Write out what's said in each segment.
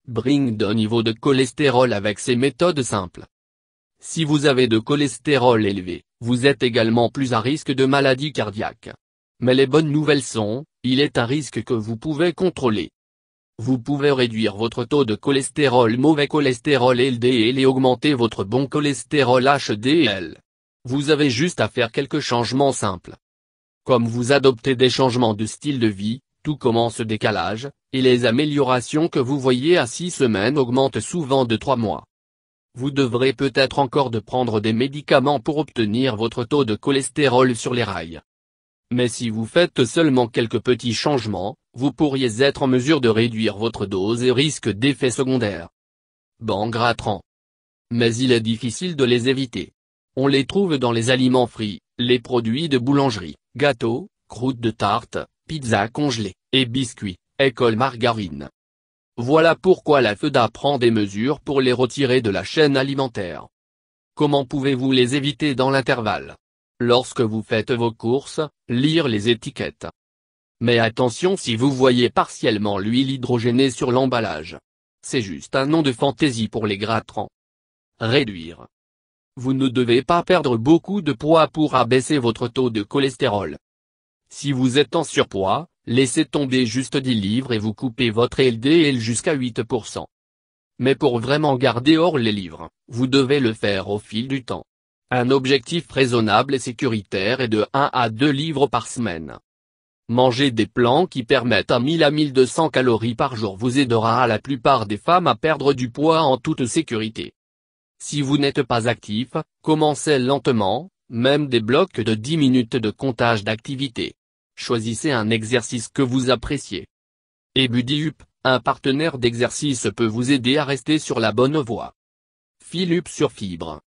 bring de niveau de cholestérol avec ces méthodes simples. Si vous avez de cholestérol élevé, vous êtes également plus à risque de maladie cardiaque. Mais les bonnes nouvelles sont, il est un risque que vous pouvez contrôler. Vous pouvez réduire votre taux de cholestérol mauvais cholestérol LDL et augmenter votre bon cholestérol HDL. Vous avez juste à faire quelques changements simples. Comme vous adoptez des changements de style de vie, tout commence au décalage, et les améliorations que vous voyez à 6 semaines augmentent souvent de 3 mois. Vous devrez peut-être encore de prendre des médicaments pour obtenir votre taux de cholestérol sur les rails. Mais si vous faites seulement quelques petits changements, vous pourriez être en mesure de réduire votre dose et risque d'effets secondaires. Bons gras trans. Mais il est difficile de les éviter. On les trouve dans les aliments frits, les produits de boulangerie, gâteaux, croûtes de tarte, pizzas congelées, et biscuits, école margarine. Voilà pourquoi la FDA prend des mesures pour les retirer de la chaîne alimentaire. Comment pouvez-vous les éviter dans l'intervalle? Lorsque vous faites vos courses, lire les étiquettes. Mais attention si vous voyez partiellement l'huile hydrogénée sur l'emballage. C'est juste un nom de fantaisie pour les gras trans. Réduire. Vous ne devez pas perdre beaucoup de poids pour abaisser votre taux de cholestérol. Si vous êtes en surpoids, laissez tomber juste 10 livres et vous coupez votre LDL jusqu'à 8%. Mais pour vraiment garder hors les livres, vous devez le faire au fil du temps. Un objectif raisonnable et sécuritaire est de 1 à 2 livres par semaine. Manger des plats qui permettent à 1000 à 1200 calories par jour vous aidera à la plupart des femmes à perdre du poids en toute sécurité. Si vous n'êtes pas actif, commencez lentement, même des blocs de 10 minutes de comptage d'activité. Choisissez un exercice que vous appréciez. Et BuddyUp, un partenaire d'exercice peut vous aider à rester sur la bonne voie. Filup sur fibre.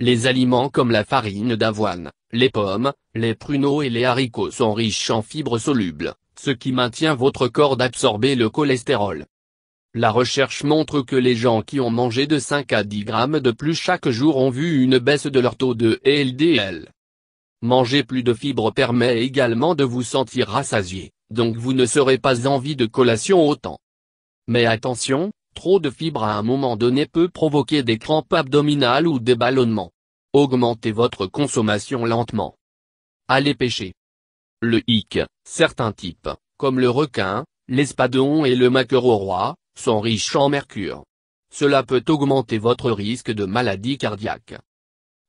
Les aliments comme la farine d'avoine, les pommes, les pruneaux et les haricots sont riches en fibres solubles, ce qui maintient votre corps d'absorber le cholestérol. La recherche montre que les gens qui ont mangé de 5 à 10 grammes de plus chaque jour ont vu une baisse de leur taux de LDL. Manger plus de fibres permet également de vous sentir rassasié, donc vous ne serez pas envie de collation autant. Mais attention, trop de fibres à un moment donné peut provoquer des crampes abdominales ou des ballonnements. Augmentez votre consommation lentement. Allez pêcher. Le hic, certains types, comme le requin, l'espadon et le maquereau roi, sont riches en mercure. Cela peut augmenter votre risque de maladie cardiaque.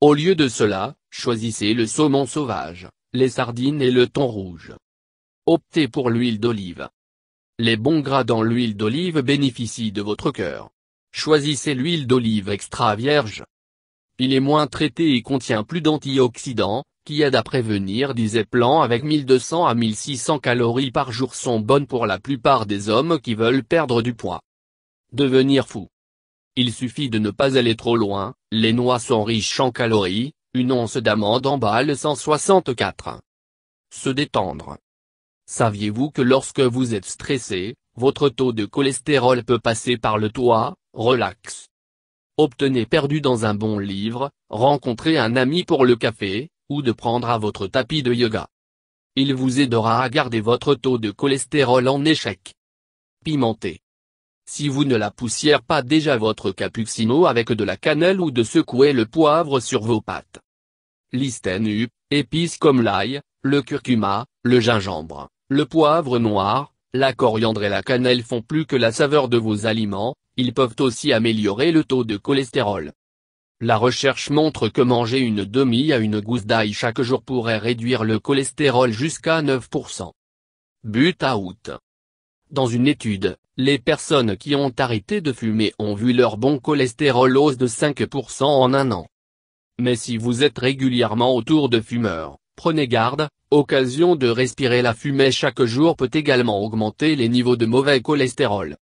Au lieu de cela, choisissez le saumon sauvage, les sardines et le thon rouge. Optez pour l'huile d'olive. Les bons gras dans l'huile d'olive bénéficient de votre cœur. Choisissez l'huile d'olive extra vierge. Il est moins traité et contient plus d'antioxydants, qui aident à prévenir des plans avec 1200 à 1600 calories par jour sont bonnes pour la plupart des hommes qui veulent perdre du poids. Devenir fou. Il suffit de ne pas aller trop loin, les noix sont riches en calories, une once d'amandes emballe 164. Se détendre. Saviez-vous que lorsque vous êtes stressé, votre taux de cholestérol peut passer par le toit? Relax. Obtenez perdu dans un bon livre, rencontrez un ami pour le café, ou de prendre à votre tapis de yoga. Il vous aidera à garder votre taux de cholestérol en échec. Pimenter. Si vous ne la poussière pas déjà votre cappuccino avec de la cannelle ou de secouer le poivre sur vos pâtes. Lystène, épices comme l'ail, le curcuma, le gingembre, le poivre noir, la coriandre et la cannelle font plus que la saveur de vos aliments, ils peuvent aussi améliorer le taux de cholestérol. La recherche montre que manger une demi à une gousse d'ail chaque jour pourrait réduire le cholestérol jusqu'à 9%. But out. Dans une étude, les personnes qui ont arrêté de fumer ont vu leur bon cholestérol hausse de 5% en un an. Mais si vous êtes régulièrement autour de fumeurs, prenez garde, occasion de respirer la fumée chaque jour peut également augmenter les niveaux de mauvais cholestérol.